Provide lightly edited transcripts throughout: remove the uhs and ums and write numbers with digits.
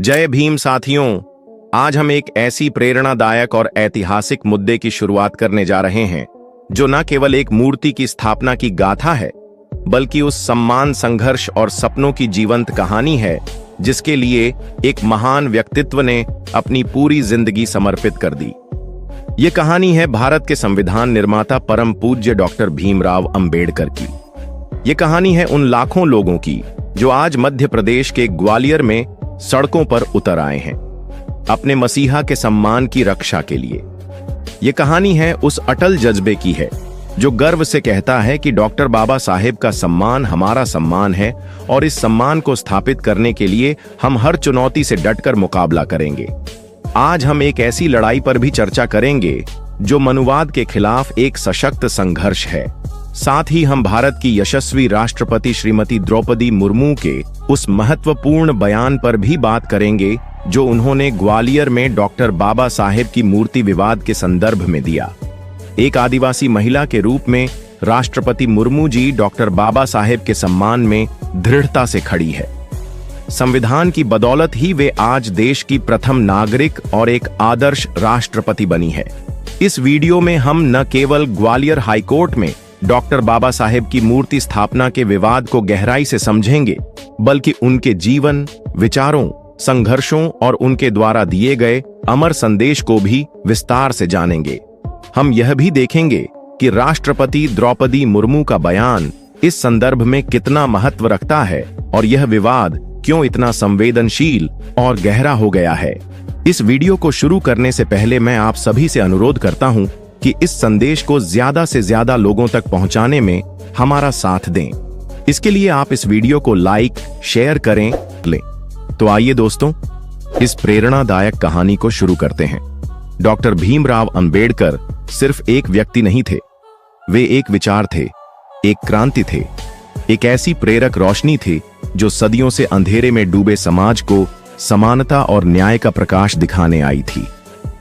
जय भीम साथियों। आज हम एक ऐसी प्रेरणादायक और ऐतिहासिक मुद्दे की शुरुआत करने जा रहे हैं जो न केवल एक मूर्ति की स्थापना की गाथा है, बल्कि उस सम्मान, संघर्ष और सपनों की जीवंत कहानी है जिसके लिए एक महान व्यक्तित्व ने अपनी पूरी जिंदगी समर्पित कर दी। ये कहानी है भारत के संविधान निर्माता परम पूज्य डॉक्टर भीमराव अंबेडकर की। ये कहानी है उन लाखों लोगों की जो आज मध्य प्रदेश के ग्वालियर में सड़कों पर उतर आए हैं अपने मसीहा के सम्मान की रक्षा के लिए। ये कहानी है उस अटल जज्बे की है जो गर्व से कहता है कि डॉक्टर बाबा साहेब का सम्मान हमारा सम्मान है और इस सम्मान को स्थापित करने के लिए हम हर चुनौती से डटकर मुकाबला करेंगे। आज हम एक ऐसी लड़ाई पर भी चर्चा करेंगे जो मनुवाद के खिलाफ एक सशक्त संघर्ष है। साथ ही हम भारत की यशस्वी राष्ट्रपति श्रीमती द्रौपदी मुर्मू के उस महत्वपूर्ण बयान पर भी बात करेंगे जो उन्होंने ग्वालियर में डॉक्टर बाबा साहेब की मूर्ति विवाद के संदर्भ में दिया। एक आदिवासी महिला के रूप में राष्ट्रपति मुर्मू जी डॉक्टर बाबा साहेब के सम्मान में दृढ़ता से खड़ी है। संविधान की बदौलत ही वे आज देश की प्रथम नागरिक और एक आदर्श राष्ट्रपति बनी है। इस वीडियो में हम न केवल ग्वालियर हाईकोर्ट में डॉक्टर बाबा साहेब की मूर्ति स्थापना के विवाद को गहराई से समझेंगे, बल्कि उनके जीवन, विचारों, संघर्षों और उनके द्वारा दिए गए अमर संदेश को भी विस्तार से जानेंगे। हम यह भी देखेंगे कि राष्ट्रपति द्रौपदी मुर्मू का बयान इस संदर्भ में कितना महत्व रखता है और यह विवाद क्यों इतना संवेदनशील और गहरा हो गया है। इस वीडियो को शुरू करने से पहले मैं आप सभी से अनुरोध करता हूं कि इस संदेश को ज्यादा से ज्यादा लोगों तक पहुंचाने में हमारा साथ दें। इसके लिए आप इस वीडियो को लाइक, शेयर करें। तो आइए दोस्तों, इस प्रेरणादायक कहानी को शुरू करते हैं। डॉक्टर भीमराव अंबेडकर सिर्फ एक व्यक्ति नहीं थे, वे एक विचार थे, एक क्रांति थे, एक ऐसी प्रेरक रोशनी थी जो सदियों से अंधेरे में डूबे समाज को समानता और न्याय का प्रकाश दिखाने आई थी।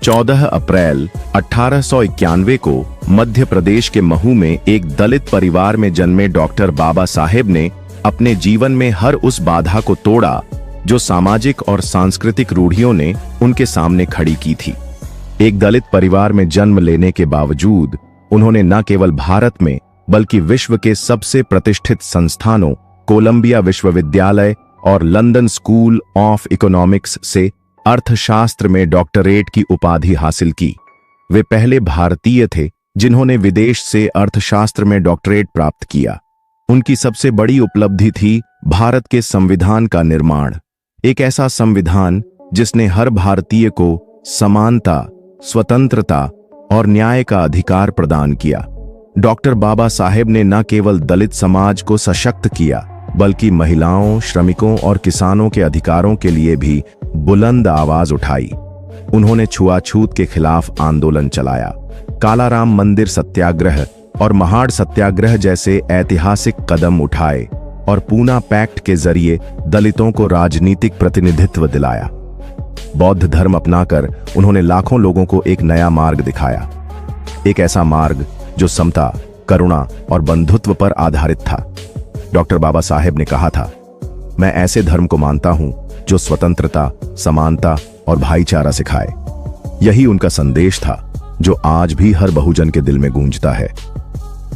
14 अप्रैल 1891 को मध्य प्रदेश के महू में एक दलित परिवार में जन्मे डॉक्टर बाबा साहेब ने अपने जीवन में हर उस बाधा को तोड़ा जो सामाजिक और सांस्कृतिक रूढ़ियों ने उनके सामने खड़ी की थी। एक दलित परिवार में जन्म लेने के बावजूद उन्होंने न केवल भारत में बल्कि विश्व के सबसे प्रतिष्ठित संस्थानों कोलंबिया विश्वविद्यालय और लंदन स्कूल ऑफ इकोनॉमिक्स से अर्थशास्त्र में डॉक्टरेट की उपाधि हासिल की। वे पहले भारतीय थे जिन्होंने विदेश से अर्थशास्त्र में डॉक्टरेट प्राप्त किया। उनकी सबसे बड़ी उपलब्धि थी भारत के संविधान का निर्माण, एक ऐसा संविधान जिसने हर भारतीय को समानता, स्वतंत्रता और न्याय का अधिकार प्रदान किया। डॉक्टर बाबा साहेब ने न केवल दलित समाज को सशक्त किया, बल्कि महिलाओं, श्रमिकों और किसानों के अधिकारों के लिए भी बुलंद आवाज उठाई। उन्होंने छुआछूत के खिलाफ आंदोलन चलाया, कालाराम मंदिर सत्याग्रह और महाड़ सत्याग्रह जैसे ऐतिहासिक कदम उठाए और पूना पैक्ट के जरिए दलितों को राजनीतिक प्रतिनिधित्व दिलाया। बौद्ध धर्म अपनाकर उन्होंने लाखों लोगों को एक नया मार्ग दिखाया, एक ऐसा मार्ग जो समता, करुणा और बंधुत्व पर आधारित था। डॉक्टर बाबा साहेब ने कहा था, मैं ऐसे धर्म को मानता हूं जो स्वतंत्रता, समानता और भाईचारा सिखाए। यही उनका संदेश था जो आज भी हर बहुजन के दिल में गूंजता है।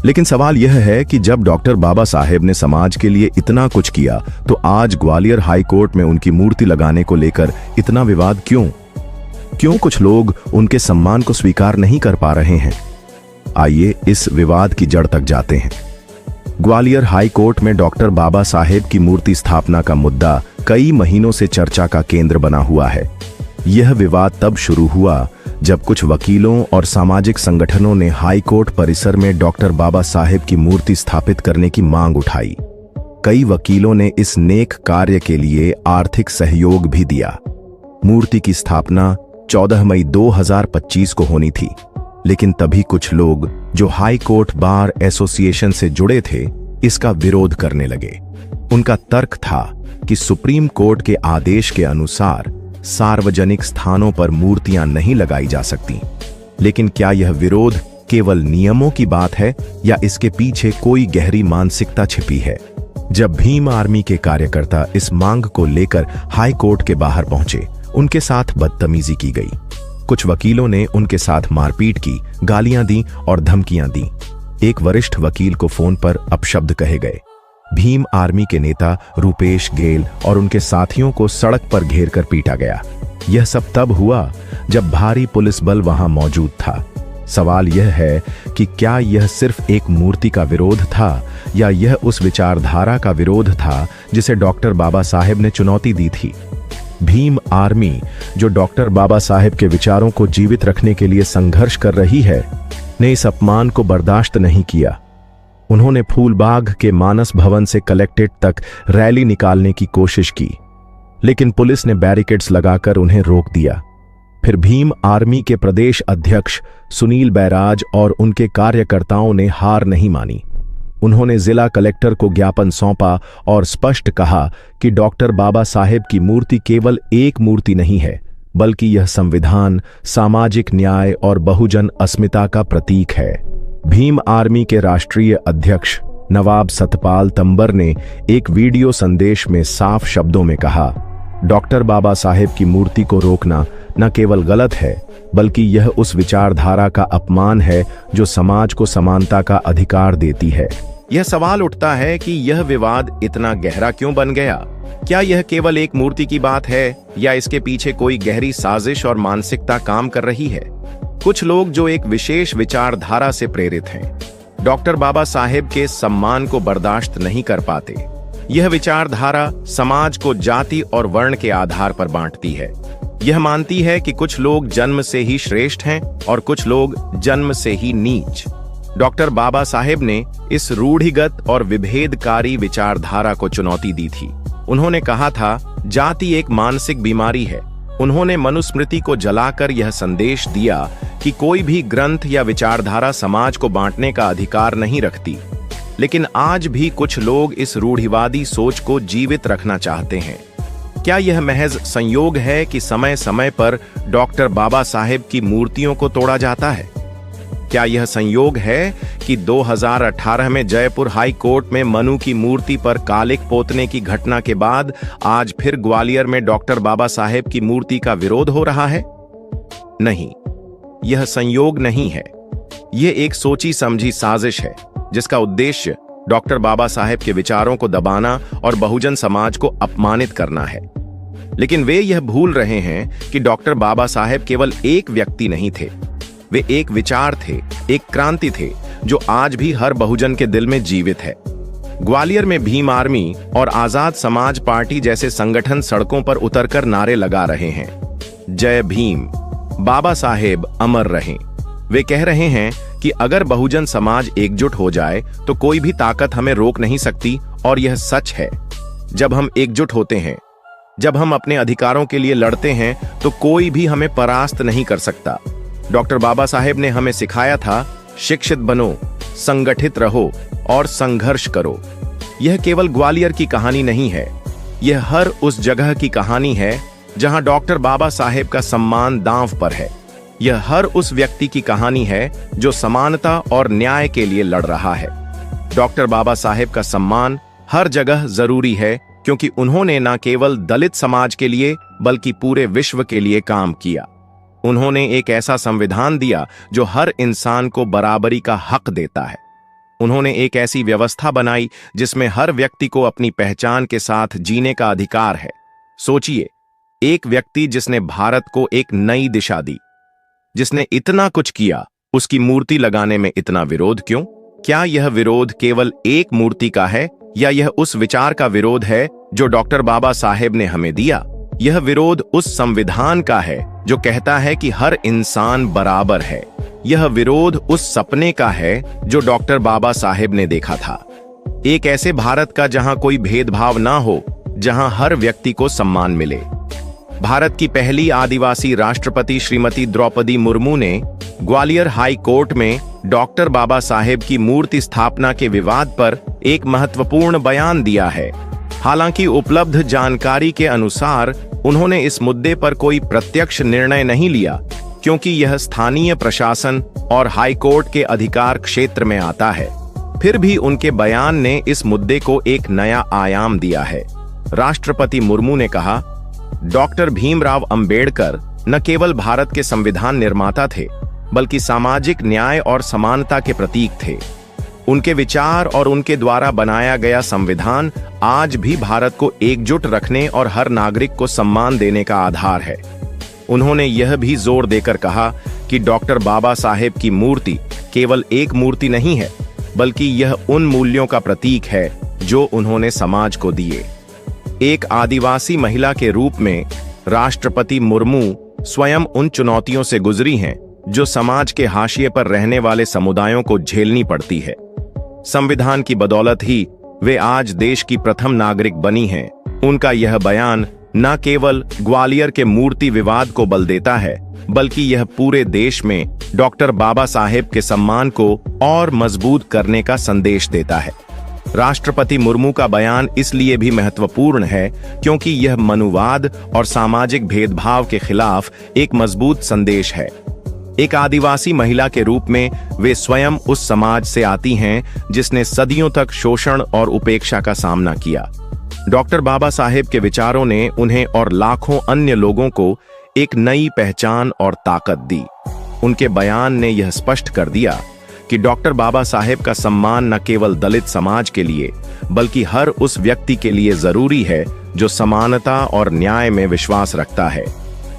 लेकिन सवाल यह है कि जब डॉक्टर बाबा साहेब ने समाज के लिए इतना कुछ किया तो आज ग्वालियर हाई कोर्ट में उनकी मूर्ति लगाने को लेकर इतना विवाद क्यों कुछ लोग उनके सम्मान को स्वीकार नहीं कर पा रहे हैं? आइए इस विवाद की जड़ तक जाते हैं। ग्वालियर हाई कोर्ट में डॉक्टर बाबा साहेब की मूर्ति स्थापना का मुद्दा कई महीनों से चर्चा का केंद्र बना हुआ है। यह विवाद तब शुरू हुआ जब कुछ वकीलों और सामाजिक संगठनों ने हाई कोर्ट परिसर में डॉक्टर बाबा साहेब की मूर्ति स्थापित करने की मांग उठाई। कई वकीलों ने इस नेक कार्य के लिए आर्थिक सहयोग भी दिया। मूर्ति की स्थापना 14 मई 2025 को होनी थी, लेकिन तभी कुछ लोग जो हाई कोर्ट बार एसोसिएशन से जुड़े थे इसका विरोध करने लगे। उनका तर्क था कि सुप्रीम कोर्ट के आदेश के अनुसार सार्वजनिक स्थानों पर मूर्तियां नहीं लगाई जा सकती। लेकिन क्या यह विरोध केवल नियमों की बात है या इसके पीछे कोई गहरी मानसिकता छिपी है? जब भीम आर्मी के कार्यकर्ता इस मांग को लेकर हाई कोर्ट के बाहर पहुंचे, उनके साथ बदतमीजी की गई। कुछ वकीलों ने उनके साथ मारपीट की, गालियां दी और धमकियां दी। एक वरिष्ठ वकील को फोन पर अपशब्द कहे गए। भीम आर्मी के नेता रूपेश गेल और उनके साथियों को सड़क पर घेर कर पीटा गया। यह सब तब हुआ जब भारी पुलिस बल वहां मौजूद था। सवाल यह है कि क्या यह सिर्फ एक मूर्ति का विरोध था या यह उस विचारधारा का विरोध था जिसे डॉक्टर बाबा साहेब ने चुनौती दी थी। भीम आर्मी, जो डॉक्टर बाबा साहेब के विचारों को जीवित रखने के लिए संघर्ष कर रही है, ने इस अपमान को बर्दाश्त नहीं किया। उन्होंने फूलबाग के मानस भवन से कलेक्ट्रेट तक रैली निकालने की कोशिश की, लेकिन पुलिस ने बैरिकेड्स लगाकर उन्हें रोक दिया। फिर भीम आर्मी के प्रदेश अध्यक्ष सुनील बैराज और उनके कार्यकर्ताओं ने हार नहीं मानी। उन्होंने जिला कलेक्टर को ज्ञापन सौंपा और स्पष्ट कहा कि डॉक्टर बाबा साहेब की मूर्ति केवल एक मूर्ति नहीं है, बल्कि यह संविधान, सामाजिक न्याय और बहुजन अस्मिता का प्रतीक है। भीम आर्मी के राष्ट्रीय अध्यक्ष नवाब सतपाल तंबर ने एक वीडियो संदेश में साफ शब्दों में कहा, डॉक्टर बाबा साहेब की मूर्ति को रोकना न केवल गलत है, बल्कि यह उस विचारधारा का अपमान है जो समाज को समानता का अधिकार देती है। यह सवाल उठता है कि यह विवाद इतना गहरा क्यों बन गया? क्या यह केवल एक मूर्ति की बात है या इसके पीछे कोई गहरी साजिश और मानसिकता काम कर रही है? कुछ लोग जो एक विशेष विचारधारा से प्रेरित हैं, डॉक्टर बाबा साहेब के सम्मान को बर्दाश्त नहीं कर पाते। यह विचारधारा समाज को जाति और वर्ण के आधार पर बांटती है। यह मानती है कि कुछ लोग जन्म से ही श्रेष्ठ हैं और कुछ लोग जन्म से ही नीच। डॉक्टर बाबा साहेब ने इस रूढ़िगत और विभेदकारी विचारधारा को चुनौती दी थी। उन्होंने कहा था, जाति एक मानसिक बीमारी है। उन्होंने मनुस्मृति को जलाकर यह संदेश दिया कि कोई भी ग्रंथ या विचारधारा समाज को बांटने का अधिकार नहीं रखती। लेकिन आज भी कुछ लोग इस रूढ़िवादी सोच को जीवित रखना चाहते हैं। क्या यह महज संयोग है कि समय समय पर डॉक्टर बाबा साहेब की मूर्तियों को तोड़ा जाता है? क्या यह संयोग है कि 2018 में जयपुर हाई कोर्ट में मनु की मूर्ति पर कालिक पोतने की घटना के बाद आज फिर ग्वालियर में डॉक्टर बाबा साहेब की मूर्ति का विरोध हो रहा है? नहीं, यह संयोग नहीं है। यह एक सोची समझी साजिश है जिसका उद्देश्य डॉक्टर बाबा साहेब के विचारों को दबाना और बहुजन समाज को अपमानित करना है। लेकिन वे यह भूल रहे हैं कि डॉक्टर बाबा साहेब केवल एक व्यक्ति नहीं थे। वे एक विचार थे, एक क्रांति थे जो आज भी हर बहुजन के दिल में जीवित है। ग्वालियर में भीम आर्मी और आजाद समाज पार्टी जैसे संगठन सड़कों पर उतरकर नारे लगा रहे हैं, जय भीम, बाबा साहेब अमर रहें। वे कह रहे हैं कि अगर बहुजन समाज एकजुट हो जाए तो कोई भी ताकत हमें रोक नहीं सकती, और यह सच है। जब हम एकजुट होते हैं, जब हम अपने अधिकारों के लिए लड़ते हैं, तो कोई भी हमें परास्त नहीं कर सकता। डॉक्टर बाबा साहेब ने हमें सिखाया था, शिक्षित बनो, संगठित रहो और संघर्ष करो। यह केवल ग्वालियर की कहानी नहीं है, यह हर उस जगह की कहानी है जहां डॉक्टर बाबा साहेब का सम्मान दांव पर है। यह हर उस व्यक्ति की कहानी है जो समानता और न्याय के लिए लड़ रहा है। डॉक्टर बाबा साहेब का सम्मान हर जगह जरूरी है, क्योंकि उन्होंने न केवल दलित समाज के लिए बल्कि पूरे विश्व के लिए काम किया। उन्होंने एक ऐसा संविधान दिया जो हर इंसान को बराबरी का हक देता है। उन्होंने एक ऐसी व्यवस्था बनाई जिसमें हर व्यक्ति को अपनी पहचान के साथ जीने का अधिकार है। सोचिए, एक व्यक्ति जिसने भारत को एक नई दिशा दी, जिसने इतना कुछ किया, उसकी मूर्ति लगाने में इतना विरोध क्यों? क्या यह विरोध केवल एक मूर्ति का है या यह उस विचार का विरोध है जो डॉक्टर बाबा साहेब ने हमें दिया? यह विरोध उस संविधान का है जो कहता है कि हर इंसान बराबर है। यह विरोध उस सपने का है जो डॉक्टर बाबा साहेब ने देखा था, एक ऐसे भारत का जहां कोई भेदभाव ना हो, जहां हर व्यक्ति को सम्मान मिले। भारत की पहली आदिवासी राष्ट्रपति श्रीमती द्रौपदी मुर्मू ने ग्वालियर हाई कोर्ट में डॉक्टर बाबा साहेब की मूर्ति स्थापना के विवाद पर एक महत्वपूर्ण बयान दिया है। हालांकि उपलब्ध जानकारी के अनुसार उन्होंने इस मुद्दे पर कोई प्रत्यक्ष निर्णय नहीं लिया, क्योंकि यह स्थानीय प्रशासन और हाई कोर्ट के अधिकार क्षेत्र में आता है। फिर भी उनके बयान ने इस मुद्दे को एक नया आयाम दिया है। राष्ट्रपति मुर्मू ने कहा, डॉक्टर भीमराव अंबेडकर न केवल भारत के संविधान निर्माता थे, बल्कि सामाजिक न्याय और समानता के प्रतीक थे। उनके विचार और उनके द्वारा बनाया गया संविधान आज भी भारत को एकजुट रखने और हर नागरिक को सम्मान देने का आधार है। उन्होंने यह भी जोर देकर कहा कि डॉक्टर बाबा साहेब की मूर्ति केवल एक मूर्ति नहीं है, बल्कि यह उन मूल्यों का प्रतीक है जो उन्होंने समाज को दिए। एक आदिवासी महिला के रूप में राष्ट्रपति मुर्मू स्वयं उन चुनौतियों से गुजरी हैं जो समाज के हाशिए पर रहने वाले समुदायों को झेलनी पड़ती है। संविधान की बदौलत ही वे आज देश की प्रथम नागरिक बनी हैं। उनका यह बयान न केवल ग्वालियर के मूर्ति विवाद को बल देता है, बल्कि यह पूरे देश में डॉक्टर बाबा साहेब के सम्मान को और मजबूत करने का संदेश देता है। राष्ट्रपति मुर्मू का बयान इसलिए भी महत्वपूर्ण है क्योंकि यह मनुवाद और सामाजिक भेदभाव के खिलाफ एक मजबूत संदेश है। एक आदिवासी महिला के रूप में वे स्वयं उस समाज से आती हैं जिसने सदियों तक शोषण और उपेक्षा का सामना किया। डॉक्टर बाबा साहेब के विचारों ने उन्हें और लाखों अन्य लोगों को एक नई पहचान और ताकत दी। उनके बयान ने यह स्पष्ट कर दिया कि डॉक्टर बाबा साहेब का सम्मान न केवल दलित समाज के लिए, बल्कि हर उस व्यक्ति के लिए जरूरी है जो समानता और न्याय में विश्वास रखता है।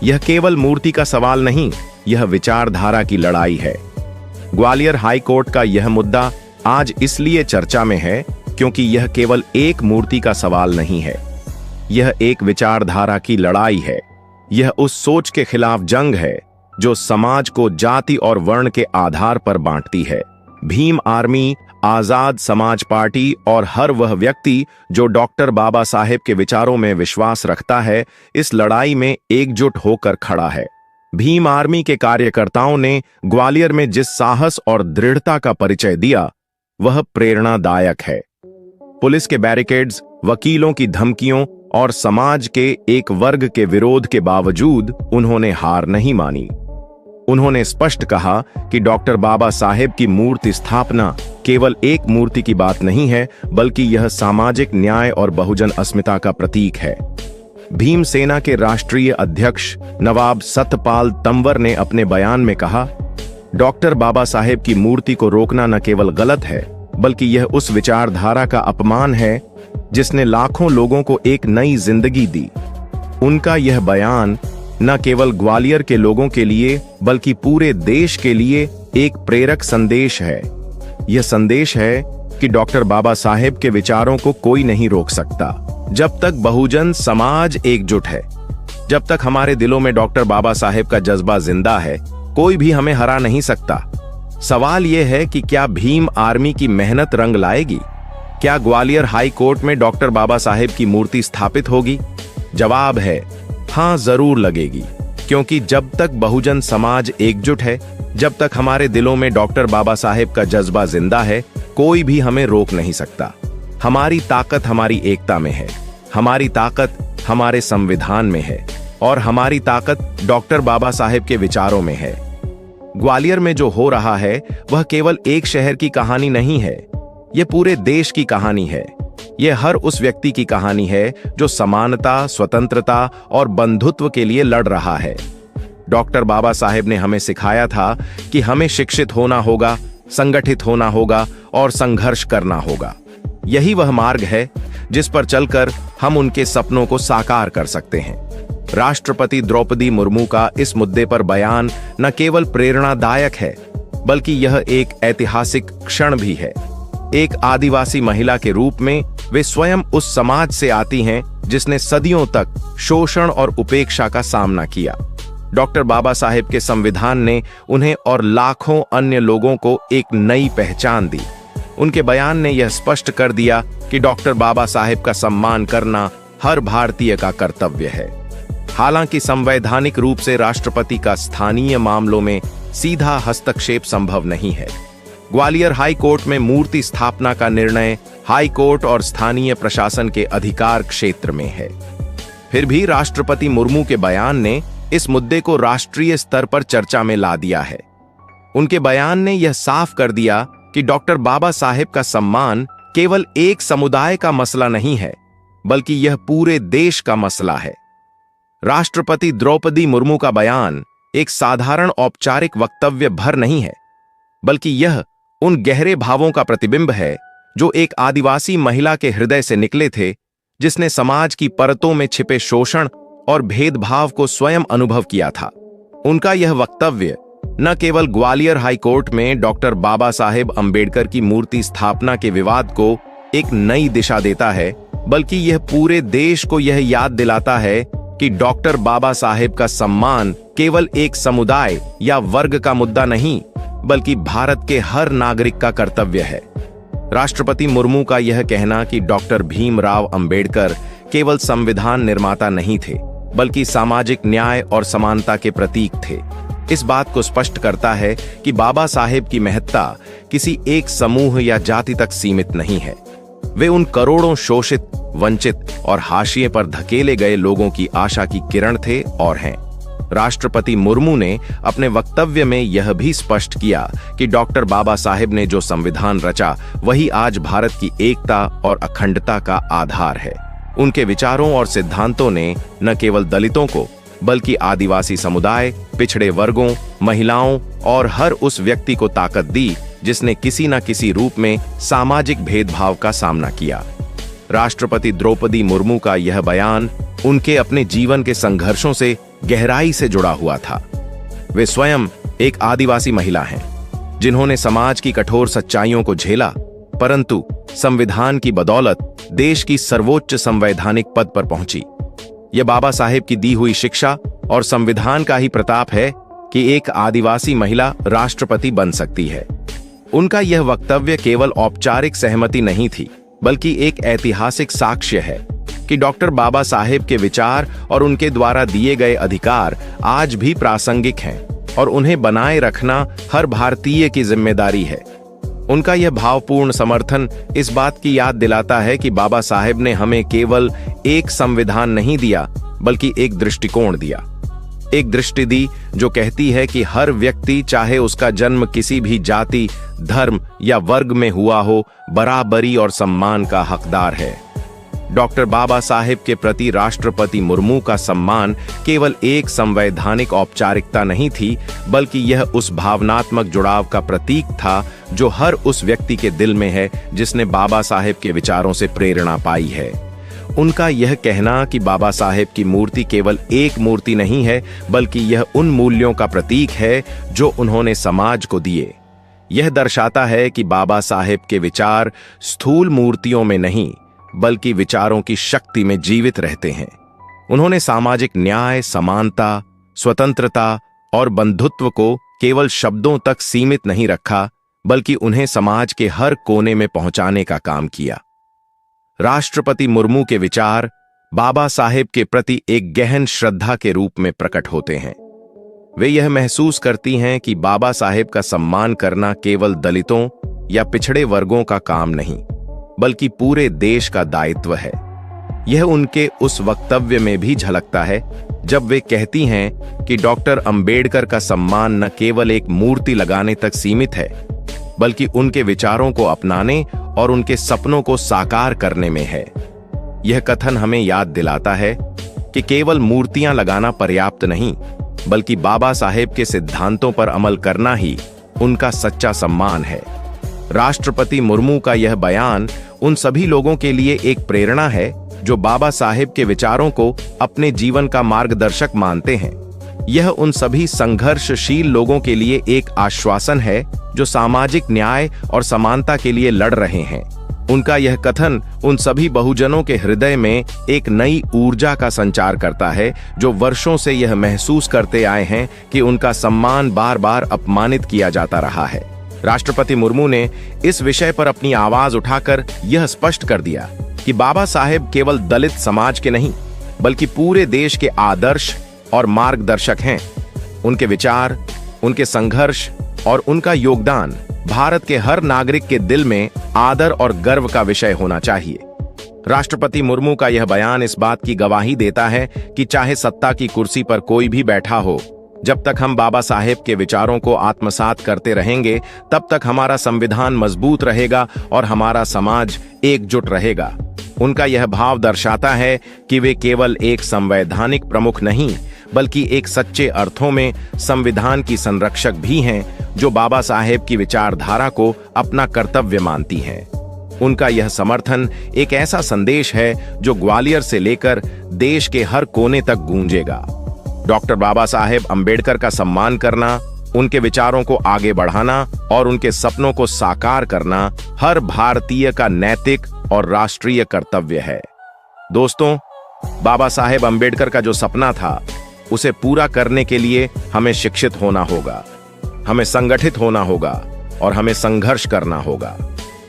यह केवल मूर्ति का सवाल नहीं, यह विचारधारा की लड़ाई है। ग्वालियर हाई कोर्ट का यह मुद्दा आज इसलिए चर्चा में है क्योंकि यह केवल एक मूर्ति का सवाल नहीं है, यह एक विचारधारा की लड़ाई है। यह उस सोच के खिलाफ जंग है जो समाज को जाति और वर्ण के आधार पर बांटती है। भीम आर्मी, आजाद समाज पार्टी और हर वह व्यक्ति जो डॉक्टर बाबा साहेब के विचारों में विश्वास रखता है, इस लड़ाई में एकजुट होकर खड़ा है। भीम आर्मी के कार्यकर्ताओं ने ग्वालियर में जिस साहस और दृढ़ता का परिचय दिया, वह प्रेरणादायक है। पुलिस के बैरिकेड्स, वकीलों की धमकियों और समाज के एक वर्ग के विरोध के बावजूद उन्होंने हार नहीं मानी। उन्होंने स्पष्ट कहा कि डॉक्टर बाबा साहेब की मूर्ति स्थापना केवल एक मूर्ति की बात नहीं है, बल्कि यह सामाजिक न्याय और बहुजन अस्मिता का प्रतीक है। भीम सेना के राष्ट्रीय अध्यक्ष नवाब सतपाल तंवर ने अपने बयान में कहा, डॉक्टर बाबा साहेब की मूर्ति को रोकना न केवल गलत है, बल्कि यह उस विचारधारा का अपमान है जिसने लाखों लोगों को एक नई जिंदगी दी। उनका यह बयान न केवल ग्वालियर के लोगों के लिए, बल्कि पूरे देश के लिए एक प्रेरक संदेश है। यह संदेश है कि डॉक्टर बाबा साहेब के विचारों को कोई नहीं रोक सकता। जब तक बहुजन समाज एकजुट है, जब तक हमारे दिलों में डॉक्टर बाबा साहेब का जज्बा जिंदा है, कोई भी हमें हरा नहीं सकता। सवाल यह है कि क्या भीम आर्मी की मेहनत रंग लाएगी? क्या ग्वालियर हाई कोर्ट में डॉक्टर बाबा साहेब की मूर्ति स्थापित होगी? जवाब है हां, जरूर लगेगी, क्योंकि जब तक बहुजन समाज एकजुट है, जब तक हमारे दिलों में डॉक्टर बाबा साहेब का जज्बा जिंदा है, कोई भी हमें रोक नहीं सकता। हमारी ताकत हमारी एकता में है, हमारी ताकत हमारे संविधान में है, और हमारी ताकत डॉक्टर बाबा साहेब के विचारों में है। ग्वालियर में जो हो रहा है वह केवल एक शहर की कहानी नहीं है, यह पूरे देश की कहानी है। यह हर उस व्यक्ति की कहानी है जो समानता, स्वतंत्रता और बंधुत्व के लिए लड़ रहा है। डॉक्टर बाबा साहेब ने हमें सिखाया था कि हमें शिक्षित होना होगा, संगठित होना होगा और संघर्ष करना होगा। यही वह मार्ग है जिस पर चलकर हम उनके सपनों को साकार कर सकते हैं। राष्ट्रपति द्रौपदी मुर्मू का इस मुद्दे पर बयान न केवल प्रेरणादायक है, बल्कि यह एक ऐतिहासिक क्षण भी है। एक आदिवासी महिला के रूप में वे स्वयं उस समाज से आती हैं जिसने सदियों तक शोषण और उपेक्षा का सामना किया। डॉक्टर बाबा साहेब के संविधान ने उन्हें और लाखों अन्य लोगों को एक नई पहचान दी। उनके बयान ने यह स्पष्ट कर दिया कि डॉक्टर बाबा साहेब का सम्मान करना हर भारतीय का कर्तव्य है। हालांकि संवैधानिक रूप से राष्ट्रपति का स्थानीय मामलों में सीधा हस्तक्षेप संभव नहीं है। ग्वालियर हाई कोर्ट में मूर्ति स्थापना का निर्णय हाई कोर्ट और स्थानीय प्रशासन के अधिकार क्षेत्र में है। फिर भी राष्ट्रपति मुर्मू के बयान ने इस मुद्दे को राष्ट्रीय स्तर पर चर्चा में ला दिया है। उनके बयान ने यह साफ कर दिया कि डॉक्टर बाबा साहेब का सम्मान केवल एक समुदाय का मसला नहीं है, बल्कि यह पूरे देश का मसला है। राष्ट्रपति द्रौपदी मुर्मू का बयान एक साधारण औपचारिक वक्तव्य भर नहीं है, बल्कि यह उन गहरे भावों का प्रतिबिंब है जो एक आदिवासी महिला के हृदय से निकले थे, जिसने समाज की परतों में छिपे शोषण और भेदभाव को स्वयं अनुभव किया था। उनका यह वक्तव्य न केवल ग्वालियर हाईकोर्ट में डॉक्टर बाबा साहेब अंबेडकर की मूर्ति स्थापना के विवाद को एक नई दिशा देता है, बल्कि यह पूरे देश को यह याद दिलाता है कि डॉक्टर बाबा साहेब का सम्मान केवल एक समुदाय या वर्ग का मुद्दा नहीं, बल्कि भारत के हर नागरिक का कर्तव्य है। राष्ट्रपति मुर्मू का यह कहना कि डॉक्टर भीमराव अंबेडकर केवल संविधान निर्माता नहीं थे, बल्कि सामाजिक न्याय और समानता के प्रतीक थे, इस बात को स्पष्ट करता है कि बाबा साहेब की महत्ता किसी एक समूह या जाति तक सीमित नहीं है। वे उन करोड़ों शोषित, वंचित और हाशिए पर धकेले गए लोगों की आशा की किरण थे और हैं। राष्ट्रपति मुर्मू ने अपने वक्तव्य में यह भी स्पष्ट किया कि डॉक्टर बाबा साहेब ने जो संविधान रचा, वही आज भारत की एकता और अखंडता का आधार है। उनके विचारों और सिद्धांतों ने न केवल दलितों को, बल्कि आदिवासी समुदाय, पिछड़े वर्गों, महिलाओं और हर उस व्यक्ति को ताकत दी जिसने किसी न किसी रूप में सामाजिक भेदभाव का सामना किया। राष्ट्रपति द्रौपदी मुर्मू का यह बयान उनके अपने जीवन के संघर्षों से गहराई से जुड़ा हुआ था। वे स्वयं एक आदिवासी महिला हैं, जिन्होंने समाज की कठोर सच्चाइयों को झेला, परंतु संविधान की बदौलत देश की सर्वोच्च संवैधानिक पद पर पहुंची। यह बाबा साहेब की दी हुई शिक्षा और संविधान का ही प्रताप है कि एक आदिवासी महिला राष्ट्रपति बन सकती है। उनका यह वक्तव्य केवल औपचारिक सहमति नहीं थी, बल्कि एक ऐतिहासिक साक्ष्य है कि डॉक्टर बाबा साहेब के विचार और उनके द्वारा दिए गए अधिकार आज भी प्रासंगिक हैं और उन्हें बनाए रखना हर भारतीय की जिम्मेदारी है। उनका यह भावपूर्ण समर्थन इस बात की याद दिलाता है कि बाबा साहेब ने हमें केवल एक संविधान नहीं दिया, बल्कि एक दृष्टिकोण दिया। एक दृष्टि दी जो कहती है कि हर व्यक्ति, चाहे उसका जन्म किसी भी जाति, धर्म या वर्ग में हुआ हो, बराबरी और सम्मान का हकदार है। डॉक्टर बाबा साहेब के प्रति राष्ट्रपति मुर्मू का सम्मान केवल एक संवैधानिक औपचारिकता नहीं थी, बल्कि यह उस भावनात्मक जुड़ाव का प्रतीक था जो हर उस व्यक्ति के दिल में है जिसने बाबा साहेब के विचारों से प्रेरणा पाई है। उनका यह कहना कि बाबा साहेब की मूर्ति केवल एक मूर्ति नहीं है, बल्कि यह उन मूल्यों का प्रतीक है जो उन्होंने समाज को दिए। यह दर्शाता है कि बाबा साहेब के विचार स्थूल मूर्तियों में नहीं, बल्कि विचारों की शक्ति में जीवित रहते हैं। उन्होंने सामाजिक न्याय, समानता, स्वतंत्रता और बंधुत्व को केवल शब्दों तक सीमित नहीं रखा, बल्कि उन्हें समाज के हर कोने में पहुंचाने का काम किया। राष्ट्रपति मुर्मू के विचार बाबा साहेब के प्रति एक गहन श्रद्धा के रूप में प्रकट होते हैं। वे यह महसूस करती हैं कि बाबा साहेब का सम्मान करना केवल दलितों या पिछड़े वर्गों का काम नहीं, बल्कि पूरे देश का दायित्व है। यह उनके उस वक्तव्य में भी झलकता है जब वे कहती हैं कि डॉक्टर अंबेडकर का सम्मान न केवल एक मूर्ति लगाने तक सीमित है, बल्कि उनके विचारों को अपनाने और उनके सपनों को साकार करने में है। यह कथन हमें याद दिलाता है कि केवल मूर्तियां लगाना पर्याप्त नहीं, बल्कि बाबा साहेब के सिद्धांतों पर अमल करना ही उनका सच्चा सम्मान है। राष्ट्रपति मुर्मू का यह बयान उन सभी लोगों के लिए एक प्रेरणा है जो बाबा साहेब के विचारों को अपने जीवन का मार्गदर्शक मानते हैं। यह उन सभी संघर्षशील लोगों के लिए एक आश्वासन है जो सामाजिक न्याय और समानता के लिए लड़ रहे हैं। उनका यह कथन उन सभी बहुजनों के हृदय में एक नई ऊर्जा का संचार करता है जो वर्षों से यह महसूस करते आए हैं कि उनका सम्मान बार बार अपमानित किया जाता रहा है। राष्ट्रपति मुर्मू ने इस विषय पर अपनी आवाज उठाकर यह स्पष्ट कर दिया कि बाबा साहेब केवल दलित समाज के नहीं, बल्कि पूरे देश के आदर्श और मार्गदर्शक हैं। उनके विचार, उनके संघर्ष और उनका योगदान भारत के हर नागरिक के दिल में आदर और गर्व का विषय होना चाहिए। राष्ट्रपति मुर्मू का यह बयान इस बात की गवाही देता है कि चाहे सत्ता की कुर्सी पर कोई भी बैठा हो, जब तक हम बाबा साहेब के विचारों को आत्मसात करते रहेंगे, तब तक हमारा संविधान मजबूत रहेगा और हमारा समाज एकजुट रहेगा। उनका यह भाव दर्शाता है कि वे केवल एक संवैधानिक प्रमुख नहीं, बल्कि एक सच्चे अर्थों में संविधान की संरक्षक भी हैं, जो बाबा साहेब की विचारधारा को अपना कर्तव्य मानती हैं। उनका यह समर्थन एक ऐसा संदेश है जो ग्वालियर से लेकर देश के हर कोने तक गूंजेगा। डॉक्टर बाबा साहेब अंबेडकर का सम्मान करना, उनके विचारों को आगे बढ़ाना और उनके सपनों को साकार करना हर भारतीय का नैतिक और राष्ट्रीय कर्तव्य है। दोस्तों, बाबा साहेब अंबेडकर का जो सपना था, उसे पूरा करने के लिए हमें शिक्षित होना होगा, हमें संगठित होना होगा और हमें संघर्ष करना होगा।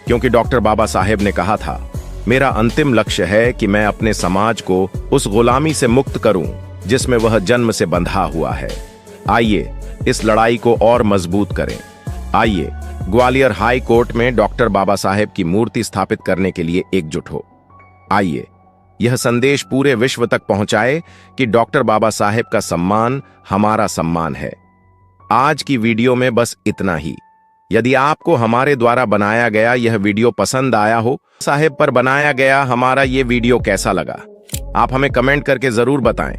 क्योंकि डॉक्टर बाबा साहेब ने कहा था, मेरा अंतिम लक्ष्य है कि मैं अपने समाज को उस गुलामी से मुक्त करूं जिसमें वह जन्म से बंधा हुआ है। आइए इस लड़ाई को और मजबूत करें। आइए ग्वालियर हाई कोर्ट में डॉक्टर बाबा साहेब की मूर्ति स्थापित करने के लिए एकजुट हो। आइए यह संदेश पूरे विश्व तक पहुंचाए कि डॉक्टर बाबा साहेब का सम्मान हमारा सम्मान है। आज की वीडियो में बस इतना ही। यदि आपको हमारे द्वारा बनाया गया यह वीडियो पसंद आया हो, साहेब पर बनाया गया हमारा ये वीडियो कैसा लगा, आप हमें कमेंट करके जरूर बताएं।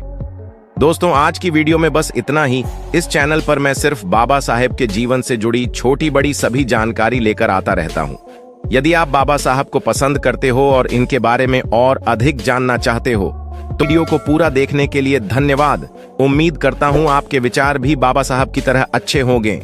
दोस्तों, आज की वीडियो में बस इतना ही। इस चैनल पर मैं सिर्फ बाबा साहेब के जीवन से जुड़ी छोटी बड़ी सभी जानकारी लेकर आता रहता हूं। यदि आप बाबा साहब को पसंद करते हो और इनके बारे में और अधिक जानना चाहते हो, तो वीडियो को पूरा देखने के लिए धन्यवाद। उम्मीद करता हूं आपके विचार भी बाबा साहब की तरह अच्छे होंगे।